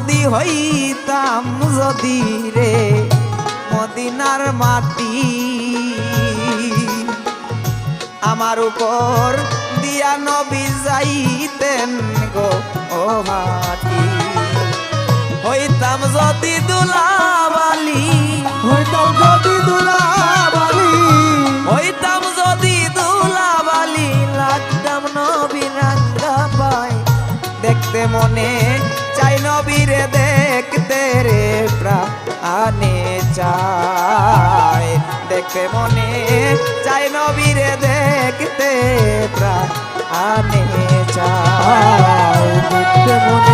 যদি হইতাম যদি রে মদিনার মাটি, আমার উপর দিয়া নবী যাইতেন গো ও হাটি। হইতাম যদি দুলাবালি, হইতাম যদি দুলাবালি, হইতাম যদি দুলাবালি, লাগতাম নবী রাঙ্গা পায়। দেখতে মনে চাই নবীরে দেখতে রে প্রাণে চায়, দেখতে মনে চাই নবীরে দেখতে প্রাণে চায়, দেখতে মনে